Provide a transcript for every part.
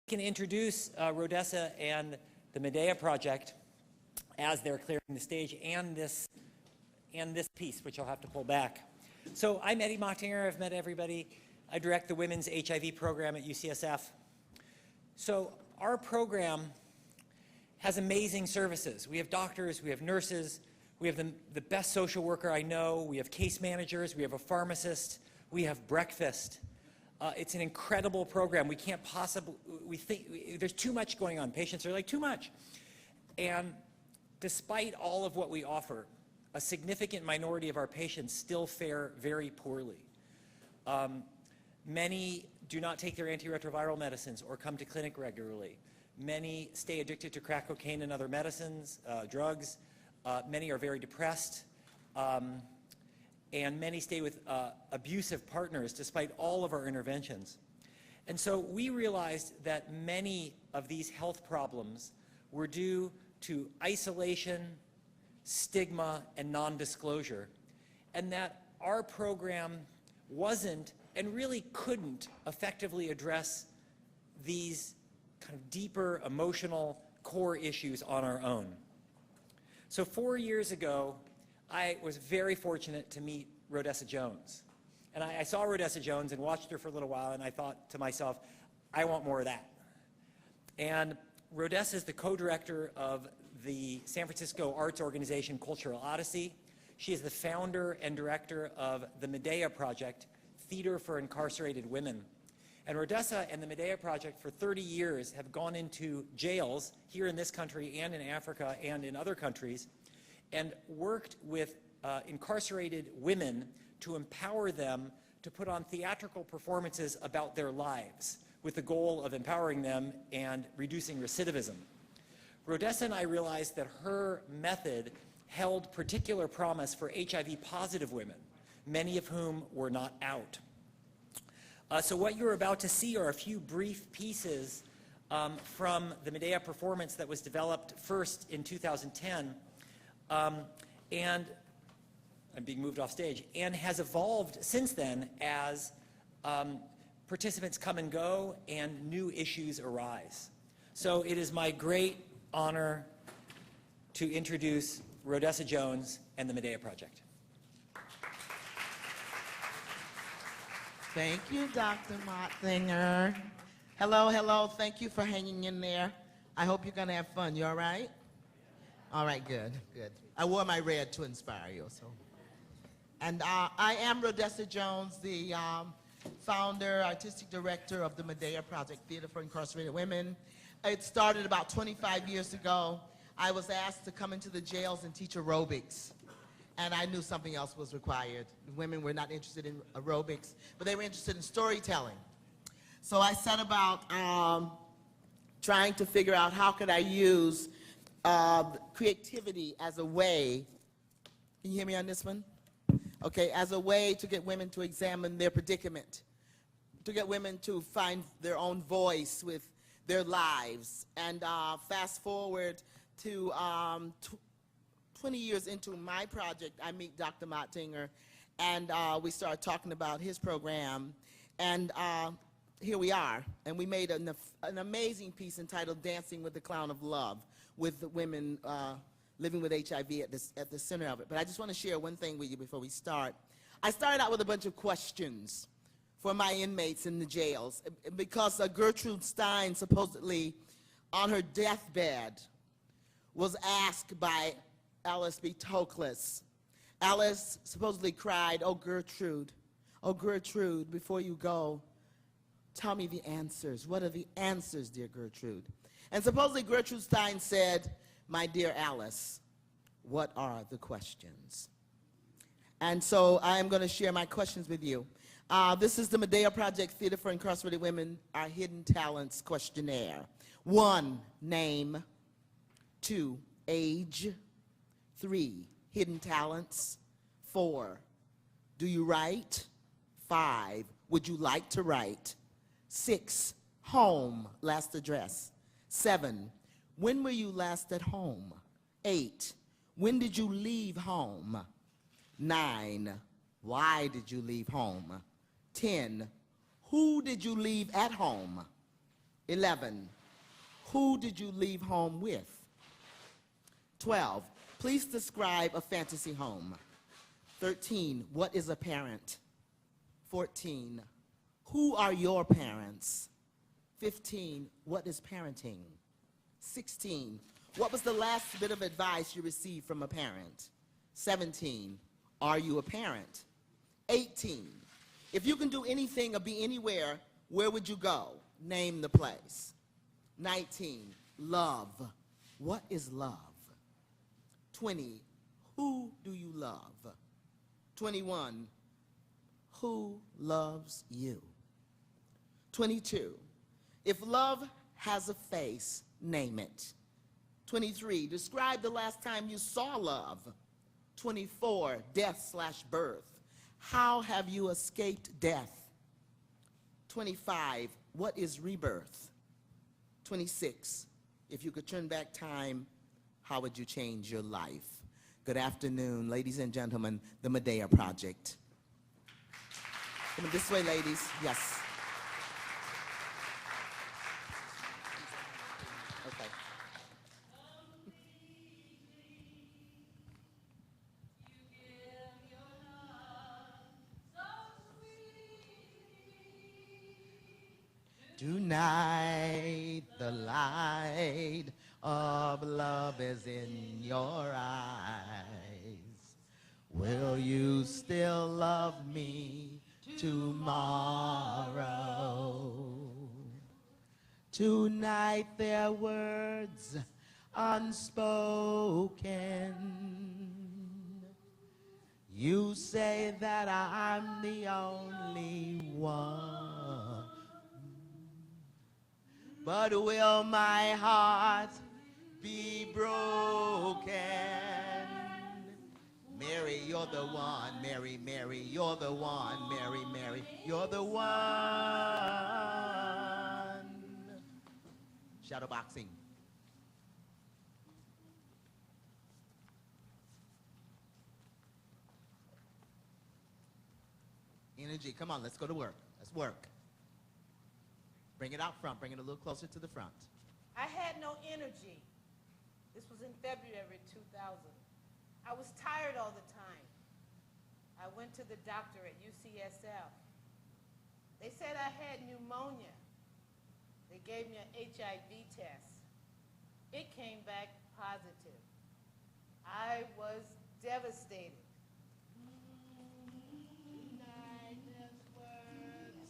Can introduce Rhodessa and the Medea Project as they're clearing the stage, and this piece, which I'll have to pull back. So I'm Eddie Mochtinger. I've met everybody. I direct the Women's HIV program at UCSF. So our program has amazing services. We have doctors, we have nurses, we have the best social worker I know, we have case managers, we have a pharmacist, we have breakfast. It's an incredible program. We can't possibly, there's too much going on. Patients are like, too much. And despite all of what we offer, a significant minority of our patients still fare very poorly. Many do not take their antiretroviral medicines or come to clinic regularly. Many stay addicted to crack cocaine and other medicines, drugs. Many are very depressed. And many stay with abusive partners despite all of our interventions. And so we realized that many of these health problems were due to isolation, stigma, and non-disclosure, and that our program wasn't and really couldn't effectively address these kind of deeper emotional core issues on our own. So 4 years ago, I was very fortunate to meet Rhodessa Jones. And I saw Rhodessa Jones and watched her for a little while, and I thought to myself, I want more of that. And Rhodessa is the co-director of the San Francisco arts organization Cultural Odyssey. She is the founder and director of the Medea Project, Theater for Incarcerated Women. And Rhodessa and the Medea Project for 30 years have gone into jails here in this country and in Africa and in other countries and worked with incarcerated women to empower them to put on theatrical performances about their lives with the goal of empowering them and reducing recidivism. Rhodessa and I realized that her method held particular promise for HIV-positive women, many of whom were not out. So what you're about to see are a few brief pieces from the Medea performance that was developed first in 2010, and I'm being moved off stage, and has evolved since then as participants come and go and new issues arise. So it is my great honor to introduce Rhodessa Jones and the Medea Project. Thank you, Dr. Mochtinger. Hello, hello. Thank you for hanging in there. I hope you're going to have fun. You all right? All right, good, good. I wore my red to inspire you. So, and I am Rhodessa Jones, the founder, artistic director of the Medea Project, Theater for Incarcerated Women. It started about 25 years ago. I was asked to come into the jails and teach aerobics. And I knew something else was required. Women were not interested in aerobics, but they were interested in storytelling. So I set about trying to figure out how could I use creativity as a way, can you hear me on this one? Okay, as a way to get women to examine their predicament, to get women to find their own voice with their lives. And fast forward to 20 years into my project, I meet Dr. Mochtinger, and we started talking about his program, and here we are. And we made an amazing piece entitled Dancing with the Clown of Love, with the women living with HIV at the center of it. But I just want to share one thing with you before we start. I started out with a bunch of questions for my inmates in the jails, because Gertrude Stein supposedly, on her deathbed, was asked by Alice B. Toklas. Alice supposedly cried, oh Gertrude, before you go, tell me the answers. What are the answers, dear Gertrude? And supposedly Gertrude Stein said, my dear Alice, what are the questions? And so I am going to share my questions with you. This is the Medea Project Theater for Incarcerated Women, our Hidden Talents Questionnaire. 1, name. 2, age. 3, hidden talents. 4, do you write? 5, would you like to write? 6, home, last address. 7, when were you last at home? 8, when did you leave home? 9, why did you leave home? 10, who did you leave at home? 11, who did you leave home with? 12, please describe a fantasy home. 13, what is a parent? 14, who are your parents? 15, what is parenting? 16, what was the last bit of advice you received from a parent? 17, are you a parent? 18, if you can do anything or be anywhere, where would you go? Name the place. 19, love. What is love? 20, who do you love? 21, who loves you? 22, if love has a face, name it. 23, describe the last time you saw love. 24, death/birth. How have you escaped death? 25, what is rebirth? 26, if you could turn back time, how would you change your life? Good afternoon, ladies and gentlemen, the Medea Project. Come this way, ladies. Yes. Okay. Tonight, the light of love is in your eyes. Will you still love me tomorrow? Tonight, there are words unspoken. You say that I'm the only one. But will my heart be broken? Mary, you're the one. Mary, Mary, you're the one. Mary, Mary, you're the one. Shadowboxing. Energy, come on, let's go to work. Let's work. Bring it out front, bring it a little closer to the front. I had no energy. This was in February 2000. I was tired all the time. I went to the doctor at UCSF. They said I had pneumonia. They gave me an HIV test. It came back positive. I was devastated. Tonight there's words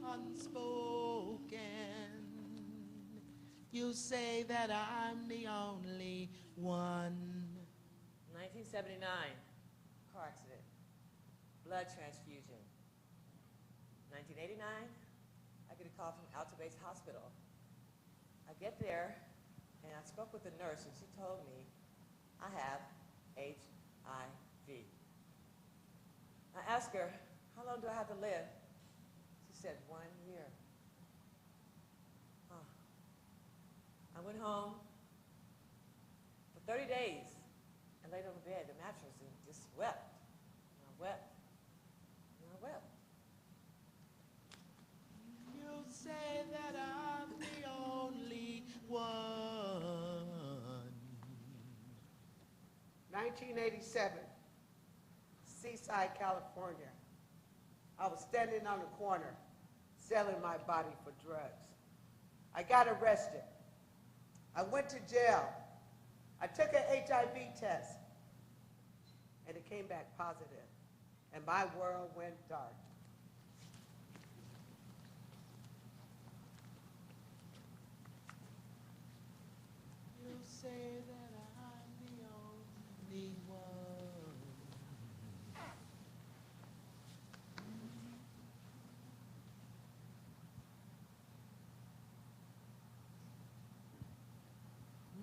unspoken. You say that I'm the only one. 1979, car accident, blood transfusion. 1989, I get a call from Alta Base Hospital. I get there, and I spoke with the nurse, and she told me I have HIV. I asked her, how long do I have to live? She said, 1 year. I went home for 30 days. I laid on the bed, the mattress, and just wept. And I wept. And I wept. You say that I'm the only one. 1987, Seaside, California. I was standing on the corner selling my body for drugs. I got arrested. I went to jail. I took an HIV test, and it came back positive, and my world went dark. You say that I'm the only one.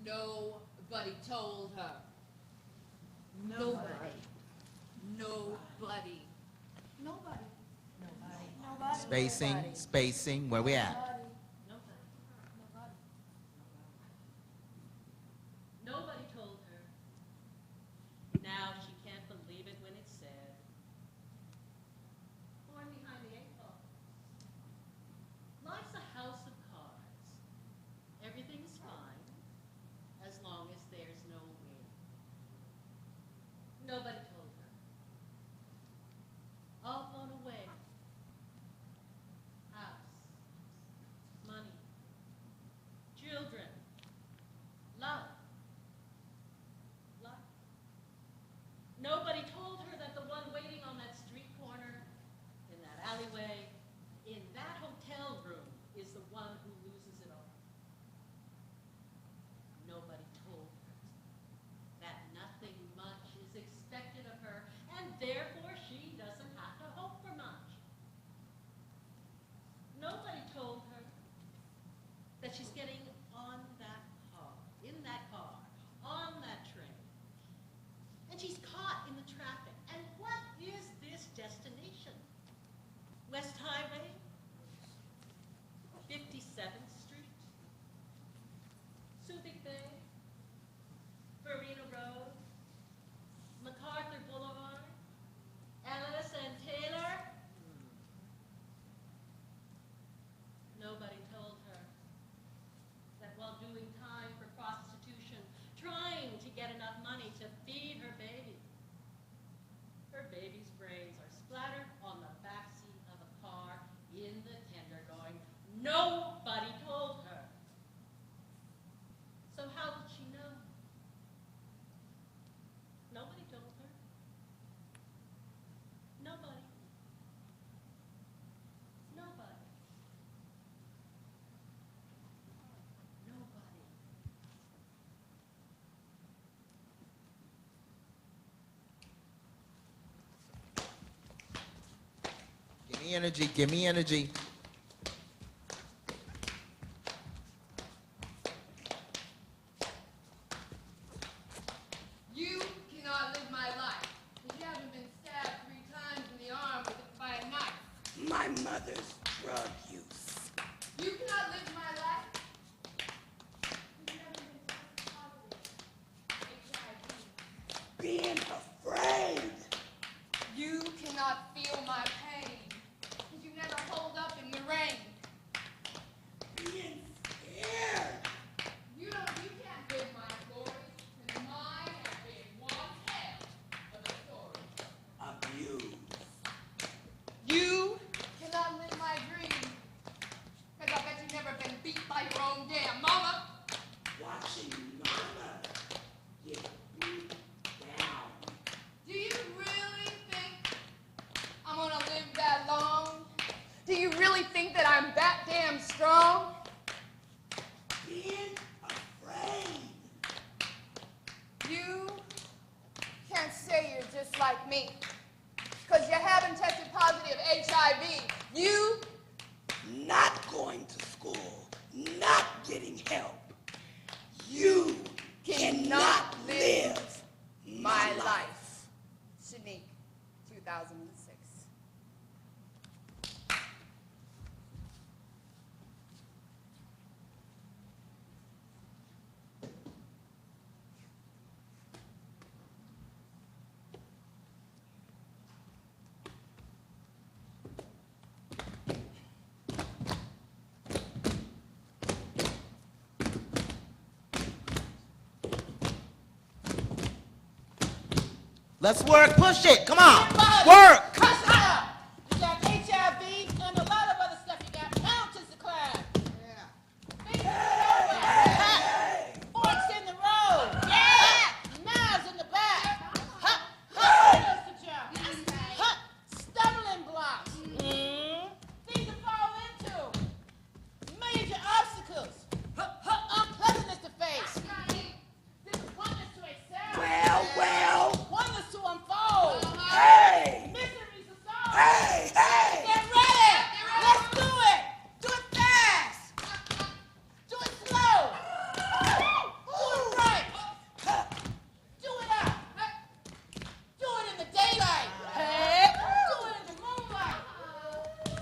Nobody told her. Nobody. Nobody. Nobody. Nobody. Spacing, where we at? Nobody told her. Now she can't believe it when it's said. Born behind the 8 ball. Life's a house of cards. me energy. Give me energy. You cannot live my life because you haven't been stabbed 3 times in the arm by a knife. My mother's drug use. You cannot live my life because you haven't been tested positive. HIV. Being afraid. You cannot feel my pain because you never hold up in the rain. Being scared. You can't live my stories because mine have been one hell of a story. Abuse. You cannot live my dream because I bet you've never been beat by your own damn mama. Watching mama get beat down. Do you really think I'm gonna live that long? Do you really think that I'm that damn strong? Being afraid. You can't say you're just like me because you haven't tested positive HIV. You Not going to school. Not getting help. You cannot live my life. Shanique, 2006. Let's work. Push it. Come on. Work. Cuss her! You got HIV and a lot of other stuff you got. Mountains to climb. Yeah. Forks in the road. Yeah. Knives in the back. Hurdles to jump. Stumbling blocks. Things to fall into. Major obstacles. Unpleasantness to face. Disappointments to excel. Well. Wonders to unfold. Hey. Mysteries to solve. Hey. Get ready. Let's do it. Do it fast. Do it slow. Do it right. Do it up. Do it in the daylight. Do it in the moonlight.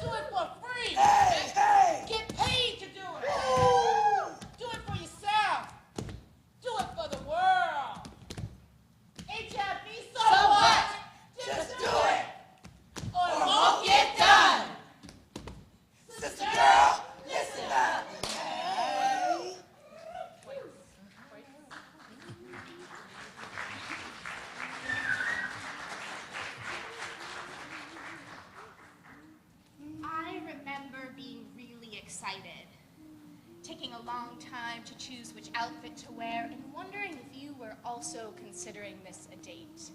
Do it for free. Hey. Get paid to do it. Do it for yourself. Do it for the world. HIV, so what? Just do it. Or it won't get done. Sister girl, listen up. Hey. I remember being really excited, taking a long time to choose which outfit to wear, and wondering if you were also considering this a date.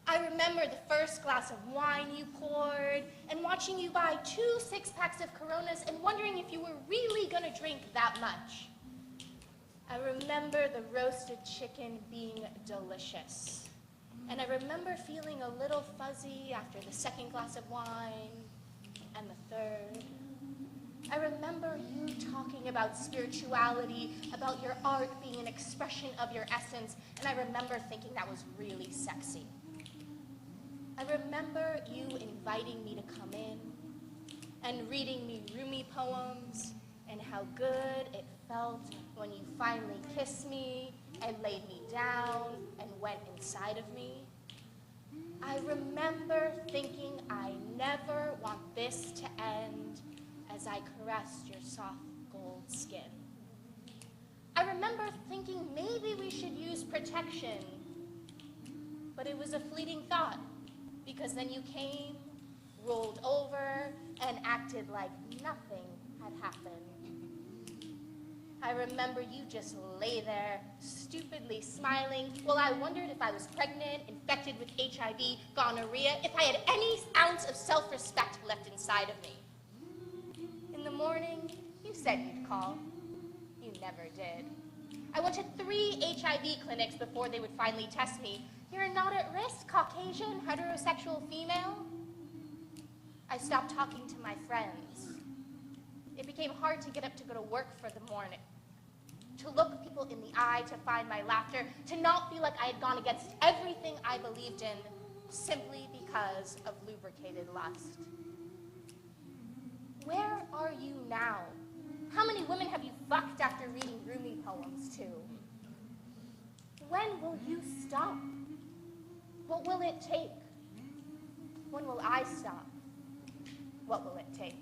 I remember the first glass of wine you poured, and watching you buy 2 6-packs of Coronas, and wondering if you were really gonna drink that much. I remember the roasted chicken being delicious. And I remember feeling a little fuzzy after the second glass of wine, and the third. I remember you talking about spirituality, about your art being an expression of your essence, and I remember thinking that was really sexy. I remember you inviting me to come in and reading me Rumi poems, and how good it felt when you finally kissed me and laid me down and went inside of me. I remember thinking I never want this to end as I caressed your soft gold skin. I remember thinking maybe we should use protection, but it was a fleeting thought, because then you came, rolled over, and acted like nothing had happened. I remember you just lay there, stupidly smiling, while I wondered if I was pregnant, infected with HIV, gonorrhea, if I had any ounce of self-respect left inside of me. In the morning, you said you'd call. You never did. I went to 3 HIV clinics before they would finally test me. You're not at risk, Caucasian, heterosexual female. I stopped talking to my friends. It became hard to get up to go to work for the morning, to look people in the eye, to find my laughter, to not feel like I had gone against everything I believed in simply because of lubricated lust. Where are you now? How many women have you fucked after reading Rumi poems to? When will you stop? What will it take? When will I stop? What will it take?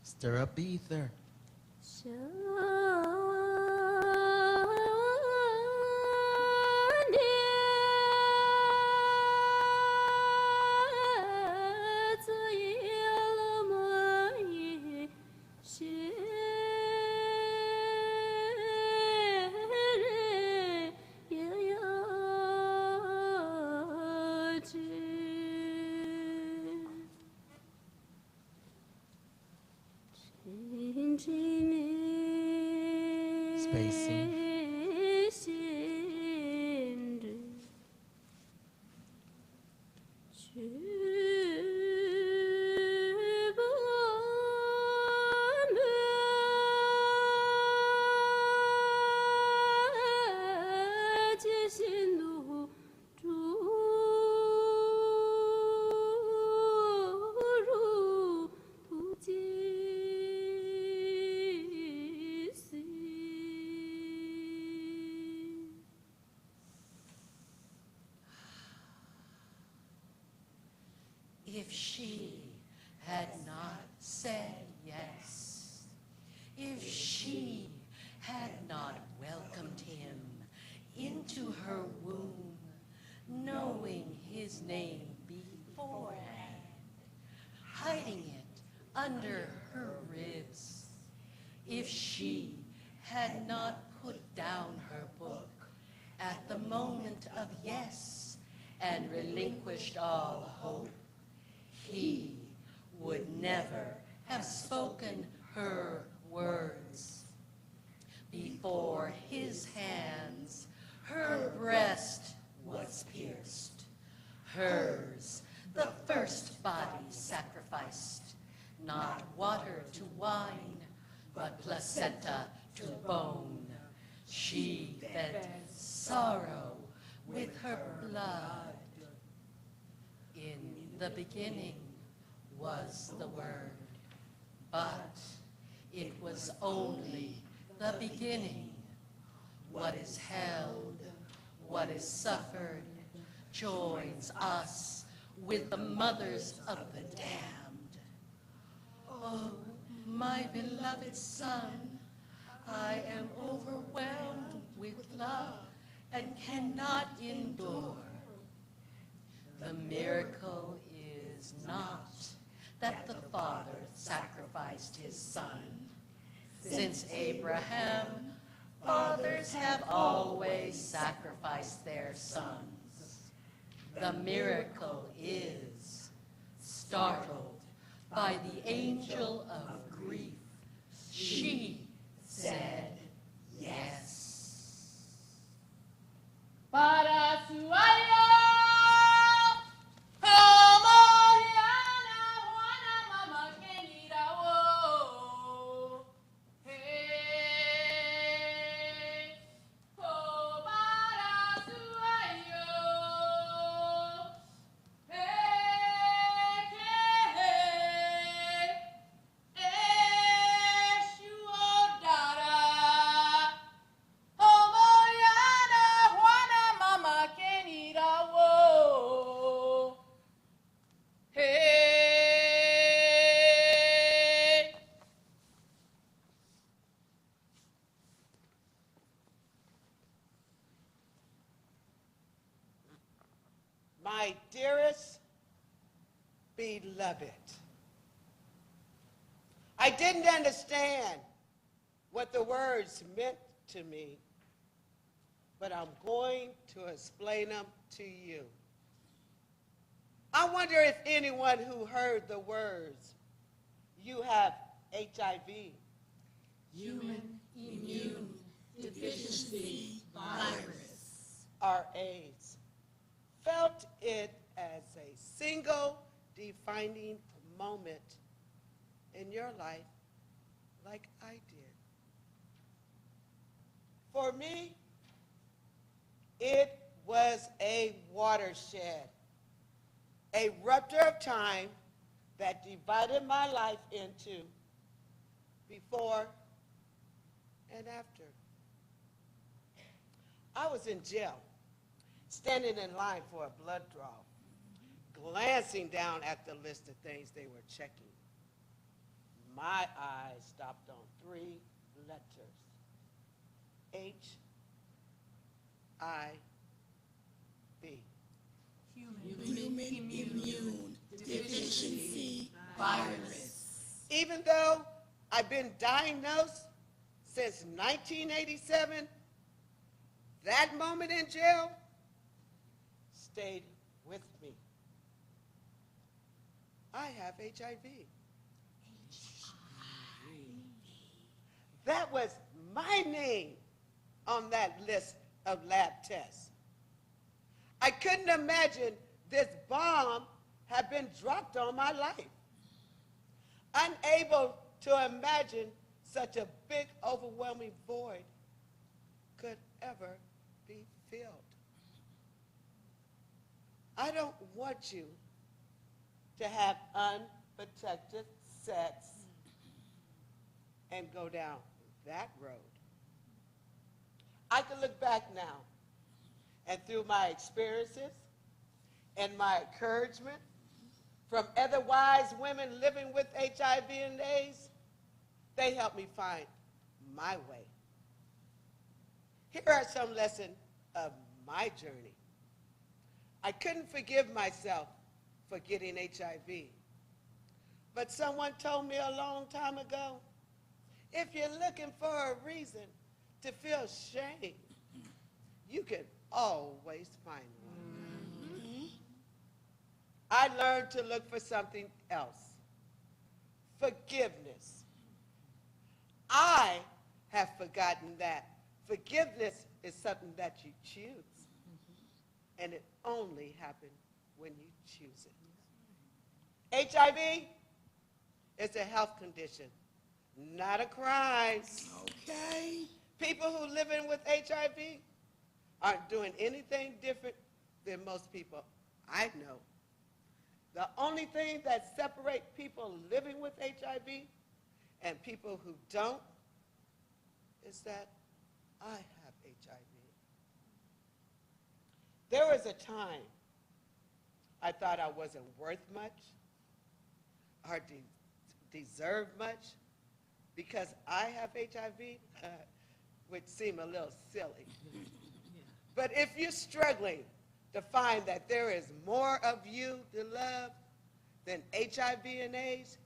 Stir up the ether. Spacing. If she had not said yes, if she had not welcomed him into her womb, knowing his name beforehand, hiding it under her ribs, if she had not put down her book at the moment of yes and relinquished all hope, he would never have spoken her words. Before his hands, her breast was pierced, hers the first body sacrificed, not water to wine, but placenta to bone. She fed sorrow with her blood. In the beginning was the Word, but it was only the beginning. What is held, what is suffered, joins us with the mothers of the damned. Oh, my beloved son, I am overwhelmed with love and cannot endure. The miracle is not that the Father sacrificed his Son. Since Abraham, fathers have always sacrificed their sons. The miracle is, startled by the angel of grief, she said yes. Para su ayo. My dearest beloved, I didn't understand what the words meant to me, but I'm going to explain them to you. I wonder if anyone who heard the words, "You have HIV, Human immune deficiency virus. or AIDS, felt it as a single defining moment in your life like I did. For me, it was a watershed, a rupture of time that divided my life into before and after. I was in jail, standing in line for a blood draw, glancing down at the list of things they were checking. My eyes stopped on 3 letters: HIV. Human immune deficiency virus. Even though I've been diagnosed since 1987, that moment in jail stayed with me. I have HIV. That was my name on that list of lab tests. I couldn't imagine this bomb had been dropped on my life. Unable to imagine such a big, overwhelming void could ever be filled. I don't want you to have unprotected sex and go down that road. I can look back now, and through my experiences and my encouragement from other wise women living with HIV and AIDS, they helped me find my way. Here are some lessons of my journey. I couldn't forgive myself for getting HIV, but someone told me a long time ago, if you're looking for a reason to feel shame, you can always find one. I learned to look for something else: forgiveness. I have forgotten that forgiveness is something that you choose, and it only happens when you choose it. HIV is a health condition, not a crime. Okay. People who live in with HIV aren't doing anything different than most people I know. The only thing that separates people living with HIV and people who don't is that I have HIV. There was a time I thought I wasn't worth much or deserved much because I have HIV, which seemed a little silly. But if you're struggling to find that there is more of you to love than HIV and AIDS,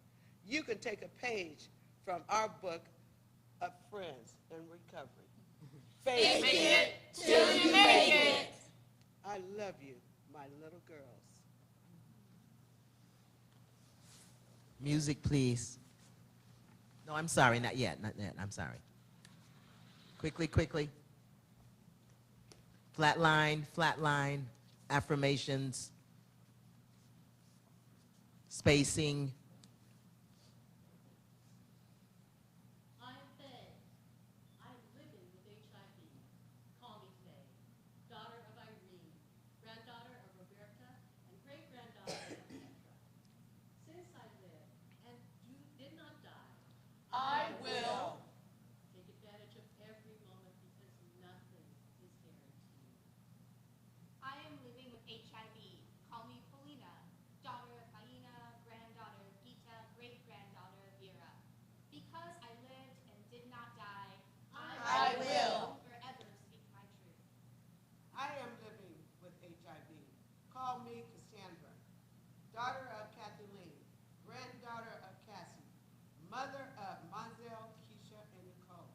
you can take a page from our book of Friends in Recovery. Fake it till you make it. I love you, my little girls. Music, please. No, I'm sorry, not yet, not yet, I'm sorry. Quickly, quickly. Flatline, flatline, affirmations, spacing. I'm Faye. I'm living with HIV. Call me Faye. Daughter of Irene, granddaughter of Roberta, and great-granddaughter of Petra. Since I live and did not die, I will. take advantage of every moment because nothing is guaranteed. I am living with HIV. Call me Polina, daughter of Faina, granddaughter of Gita, great-granddaughter of Vera. Because I lived and did not die, I will. forever speak my truth. I am living with HIV. Call me Cassandra, daughter of Kathleen, granddaughter of Cassie, mother of Monzel, Keisha, and Nicole,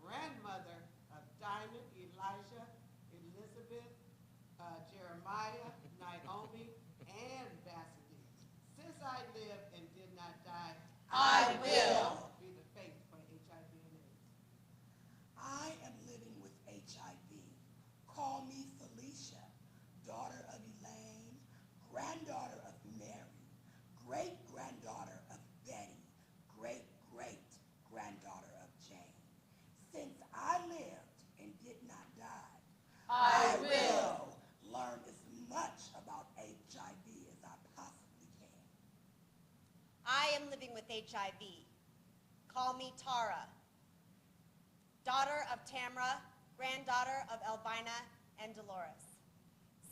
grandmother of Diamond, Elijah, Elizabeth, Jeremiah, Naomi, and Vassily. Since I live and did not die, I will. living with HIV. Call me Tara. Daughter of Tamra, granddaughter of Albina and Dolores.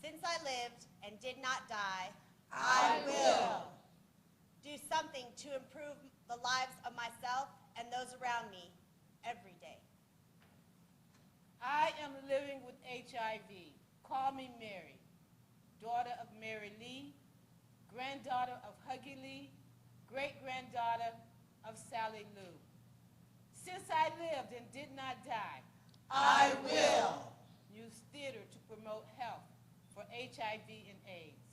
Since I lived and did not die, I will do something to improve the lives of myself and those around me every day. I am living with HIV. Call me Mary. Daughter of Mary Lee, granddaughter of Huggy Lee, great-granddaughter of Sally Lou. Since I lived and did not die, I will use theater to promote health for HIV and AIDS.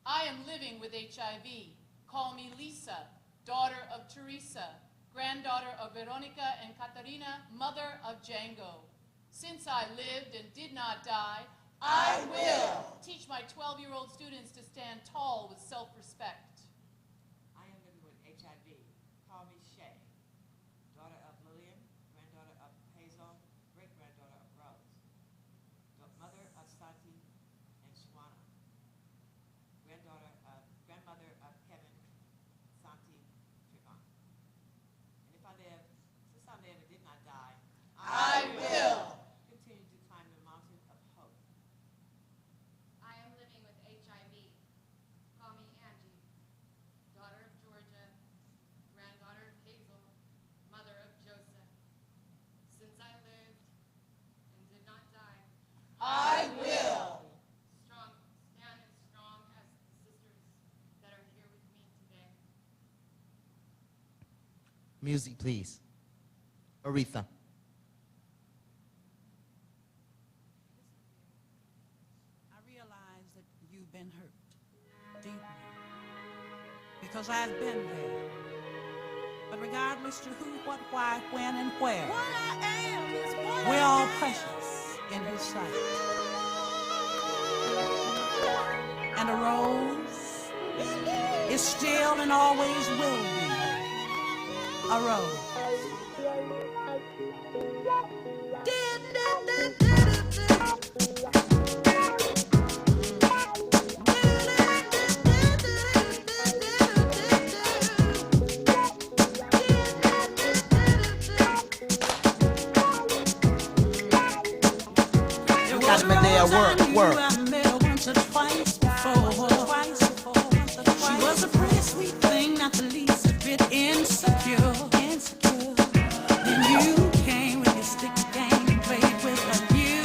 I am living with HIV. Call me Lisa, daughter of Teresa, granddaughter of Veronica and Katarina, mother of Django. Since I lived and did not die, I will teach my 12-year-old students to stand tall with self-respect. I am living with HIV. Call me Shay, daughter of Lillian, granddaughter of Hazel, great-granddaughter of Rose, mother of Santi and Shwana, grandmother of Kevin, Santi, Trivon. And if I live, since I live and did not die, I will continue to climb the mountain of hope. I am living with HIV. Call me Angie, daughter of Georgia, granddaughter of Hazel, mother of Joseph. Since I lived and did not die, I will stand as strong as the sisters that are here with me today. Music, please. Aretha. I realize that you've been hurt deeply because I've been there. But regardless to who, what, why, when, and where, we're all precious in His sight. And a rose is still and always will be a rose. Got Medea work. I met her once or twice before. She was a pretty sweet thing, not the least bit insecure. Then you came with your stick game and played with her you.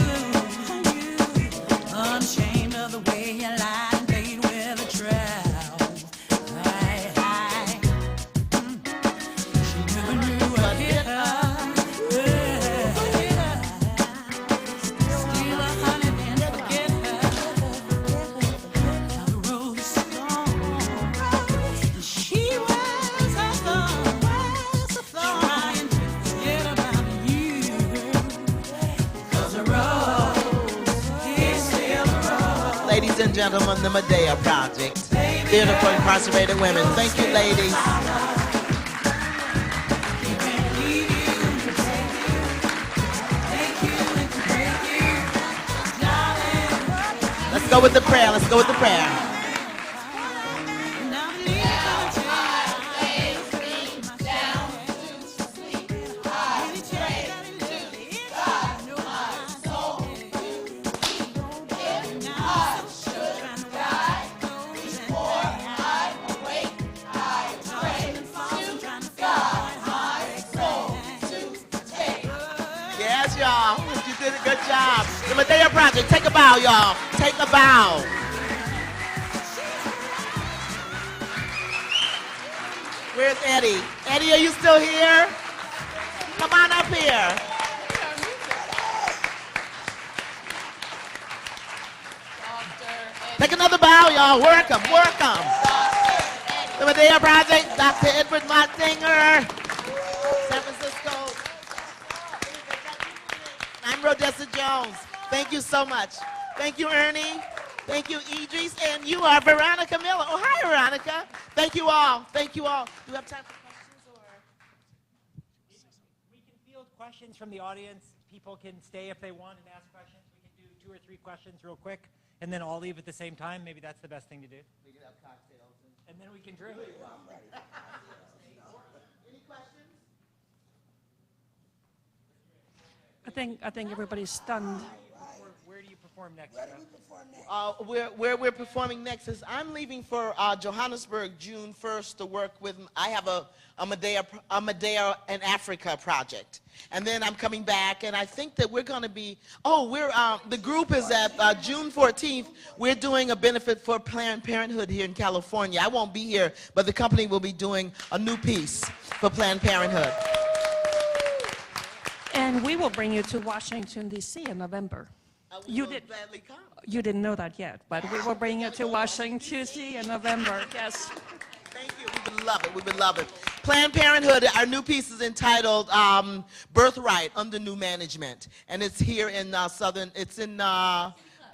Unashamed of the way you lied and played with a trowel. She never knew I hit her. Steal her honey, then forget her. Now the road is strong. She was a thorn, trying to forget about you. 'Cause a rose is still a rose. Ladies and gentlemen, the Medea Project. Theater for Incarcerated Women. Thank you, ladies. Let's go with the prayer. Let's go with the prayer. Yes, y'all. You did a good job. The Medea Project. Take a bow, y'all. Take a bow. Where's Eddie? Eddie, are you still here? Come on up here. Take another bow, y'all. Work 'em, work 'em. The Medea Project, Dr. Edward Motsinger, San Francisco. I'm Rhodessa Jones. Thank you so much. Thank you, Ernie. Thank you, Idris. And you are Veronica Miller. Oh, hi, Veronica. Thank you all. Thank you all. Do you have time for questions? We can field questions from the audience. People can stay if they want and ask questions. We can do 2 or 3 questions real quick, and then all leave at the same time. Maybe that's the best thing to do. We can have cocktails. And then we can drink. I think everybody's stunned. Where do you perform next? Where do we perform next? Where we're performing next is I'm leaving for Johannesburg June 1st to work with, I have a Medea and Africa project. And then I'm coming back, and I think that we're going to be, the group is at June 14th, we're doing a benefit for Planned Parenthood here in California. I won't be here, but the company will be doing a new piece for Planned Parenthood. And we will bring you to Washington, D.C. in November. You didn't know that yet, but we will bring you to Washington, D.C. in November, yes. Thank you, we would love it, we would love it. Planned Parenthood, our new piece is entitled Birthright Under New Management. And it's here in it's in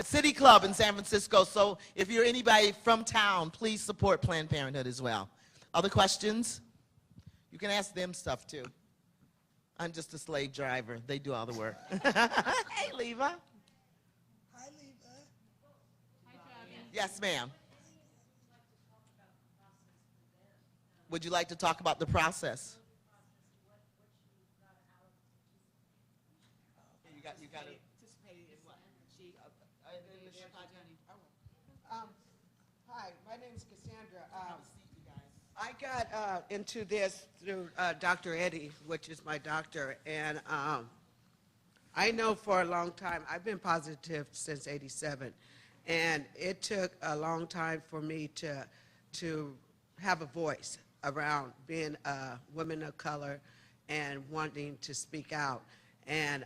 City Club in San Francisco. So if you're anybody from town, please support Planned Parenthood as well. Other questions? You can ask them stuff too. I'm just a slave driver. They do all the work. Hey, Leva. Hi, Leva. Yes, ma'am. Would you like to talk about the process? You got it. Hi, my name is Cassandra. I got into this through Dr. Eddie, which is my doctor, and I know for a long time, I've been positive since '87, and it took a long time for me to have a voice around being a woman of color and wanting to speak out. And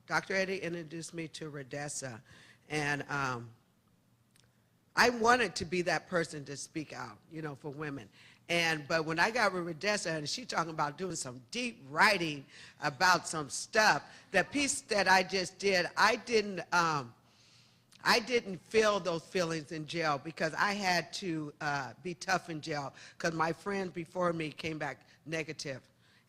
Dr. Eddie introduced me to Rhodessa, and I wanted to be that person to speak out, for women. But when I got with Rhodessa, and she talking about doing some deep writing about some stuff, the piece that I just did, I didn't feel those feelings in jail because I had to be tough in jail because my friends before me came back negative.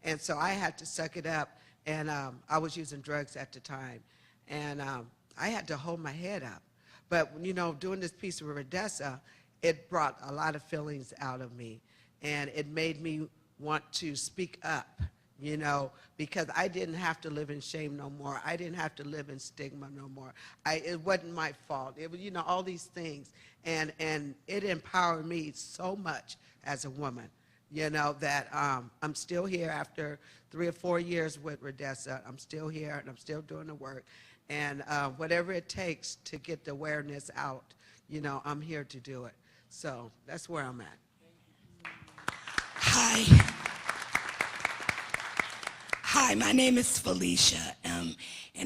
And so I had to suck it up, and I was using drugs at the time. And I had to hold my head up. But, doing this piece with Rhodessa, it brought a lot of feelings out of me. And it made me want to speak up, because I didn't have to live in shame no more. I didn't have to live in stigma no more. It wasn't my fault. It was, all these things. And it empowered me so much as a woman, that I'm still here after 3 or 4 years with Rhodessa. I'm still here, and I'm still doing the work. And whatever it takes to get the awareness out, I'm here to do it. So that's where I'm at. Hi, my name is Felicia, and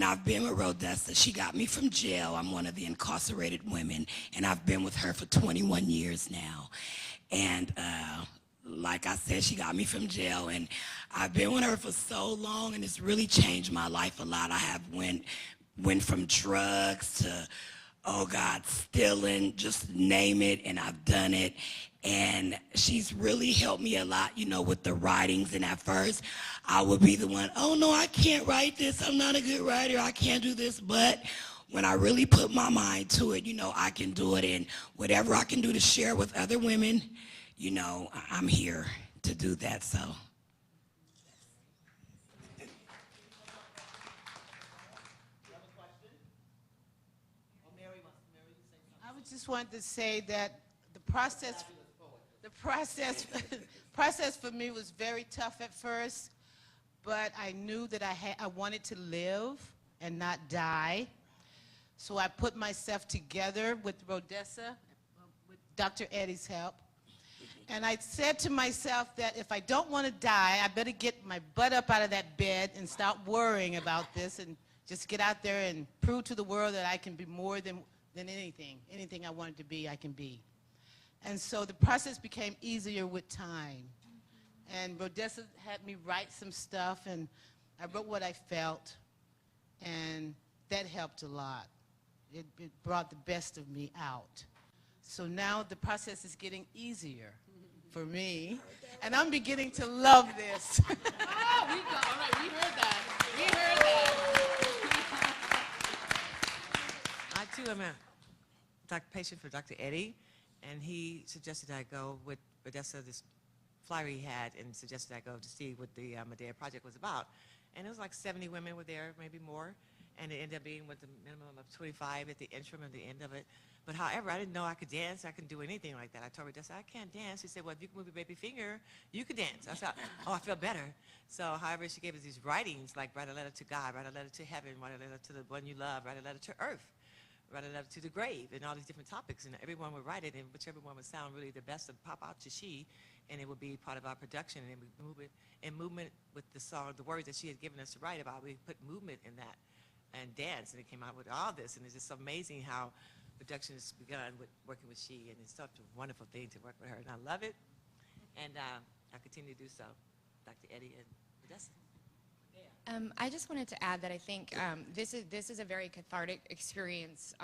I've been with Rhodessa. She got me from jail. I'm one of the incarcerated women, and I've been with her for 21 years now. And like I said, she got me from jail, and I've been with her for so long, and it's really changed my life a lot. I have went from drugs to, oh God, stealing, just name it, and I've done it. And she's really helped me a lot, with the writings. And at first, I would be the one, oh no, I can't write this. I'm not a good writer. I can't do this. But when I really put my mind to it, I can do it. And whatever I can do to share with other women, I'm here to do that. So. I just wanted to say that the process for me was very tough at first, but I knew that I wanted to live and not die. So I put myself together with Rhodessa, with Dr. Eddie's help. And I said to myself that if I don't want to die, I better get my butt up out of that bed and stop worrying about this and just get out there and prove to the world that I can be more than anything. Anything I wanted to be, I can be. And so the process became easier with time. And Rhodessa had me write some stuff, and I wrote what I felt, and that helped a lot. It brought the best of me out. So now the process is getting easier for me, and I'm beginning to love this. Oh, all right, we heard that. We heard that. I too am a patient for Dr. Eddie, and he suggested I go with Rhodessa this flyer he had and suggested I go to see what the Medea Project was about. And it was like 70 women were there, maybe more. And it ended up being with a minimum of 25 at the interim and the end of it. But however, I didn't know I could dance. I couldn't do anything like that. I told Rhodessa, I can't dance. She said, well, if you can move your baby finger, you can dance. I said, oh, I feel better. So however, she gave us these writings, like write a letter to God, write a letter to heaven, write a letter to the one you love, write a letter to earth, write a letter to the grave, and all these different topics. And everyone would write it, and whichever one would sound really the best would pop out to she, and it would be part of our production, and we move it in movement with the song, the words that she had given us to write about. We put movement in that and dance, and it came out with all this, and it's just amazing how production has begun with working with she, and it's such a wonderful thing to work with her, and I love it, and I continue to do so. Dr. Eddie and Rhodessa. I just wanted to add that I think this is a very cathartic experience.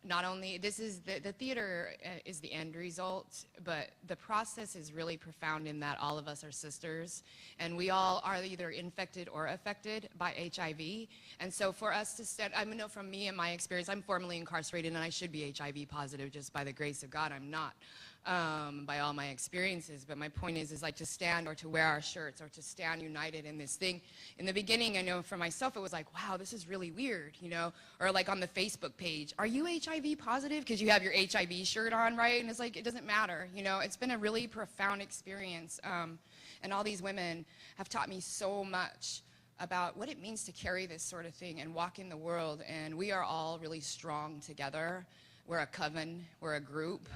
Not only, this is, the theater is the end result, but the process is really profound in that all of us are sisters, and we all are either infected or affected by HIV. And so for us to stand, I know from me and my experience, I'm formerly incarcerated, and I should be HIV positive just by the grace of God. I'm not. By all my experiences, but my point is like to stand or to wear our shirts or to stand united in this thing. In the beginning, I know for myself, it was like, wow, this is really weird, you know, or like on the Facebook page, are you HIV positive? Because you have your HIV shirt on, right? And it's like, it doesn't matter, you know, it's been a really profound experience. And all these women have taught me so much about what it means to carry this sort of thing and walk in the world. And we are all really strong together. We're a coven, we're a group.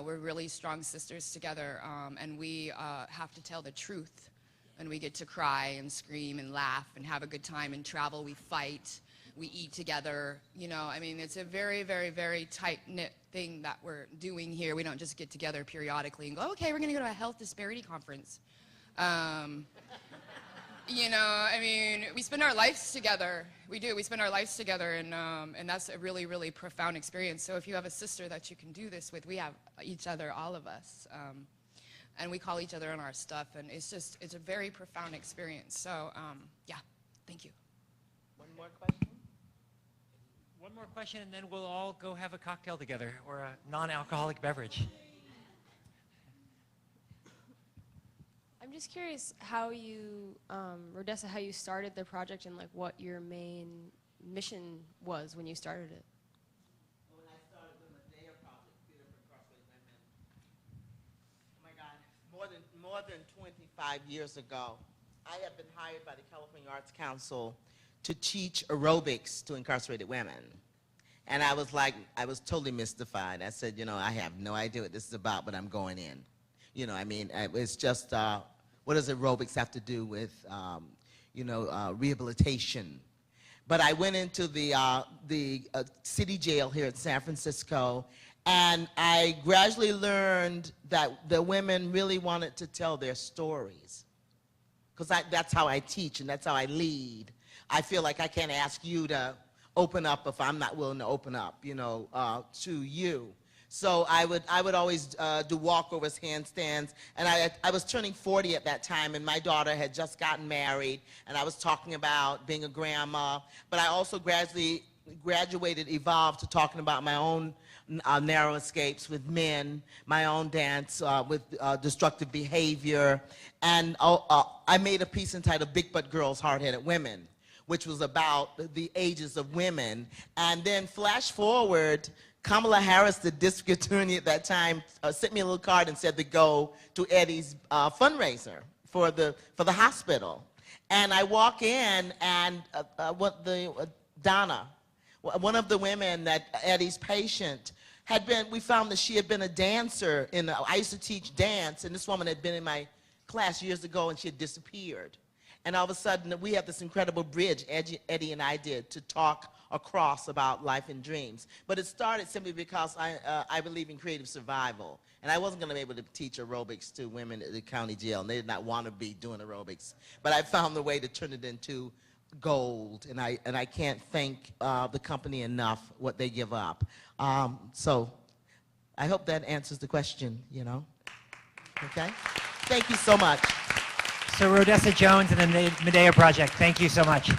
We're really strong sisters together, and we have to tell the truth, and we get to cry and scream and laugh and have a good time and travel. We fight, we eat together, you know. I mean, it's a very, very, very tight-knit thing that we're doing here. We don't just get together periodically and go, okay, we're going to go to a health disparity conference. You know, I mean, we spend our lives together. We do. We spend our lives together, and that's a really, really profound experience. So if you have a sister that you can do this with, we have each other, all of us, and we call each other on our stuff, and it's a very profound experience. So, yeah, thank you. One more question? One more question, and then we'll all go have a cocktail together or a non-alcoholic beverage. I'm just curious how you, Rhodessa, how you started the project and like what your main mission was when you started it. When I started the Medea Project, Theater for Incarcerated Women, oh my God, more than 25 years ago, I had been hired by the California Arts Council to teach aerobics to incarcerated women. And I was like, I was totally mystified. I said, you know, I have no idea what this is about, but I'm going in. You know, I mean, it's just, what does aerobics have to do with, you know, rehabilitation? But I went into the city jail here in San Francisco, and I gradually learned that the women really wanted to tell their stories. Because that's how I teach, and that's how I lead. I feel like I can't ask you to open up if I'm not willing to open up, you know, to you. So I would always do walkovers, handstands, and I was turning 40 at that time, and my daughter had just gotten married, and I was talking about being a grandma, but I also evolved to talking about my own narrow escapes with men, my own dance with destructive behavior, and I made a piece entitled Big Butt Girls, Hard-Headed Women, which was about the ages of women. And then flash forward, Kamala Harris, the district attorney at that time, sent me a little card and said to go to Eddie's fundraiser for the hospital. And I walk in, and Donna, one of the women that Eddie's patient, we found that she had been a dancer. I used to teach dance, and this woman had been in my class years ago, and she had disappeared. And all of a sudden, we have this incredible bridge Eddie and I did to talk across about life and dreams. But it started simply because I believe in creative survival. And I wasn't going to be able to teach aerobics to women at the county jail, and they did not want to be doing aerobics. But I found the way to turn it into gold, and I can't thank the company enough what they give up. So I hope that answers the question, you know. Okay? Thank you so much. So Rhodessa Jones and the Medea Project, thank you so much.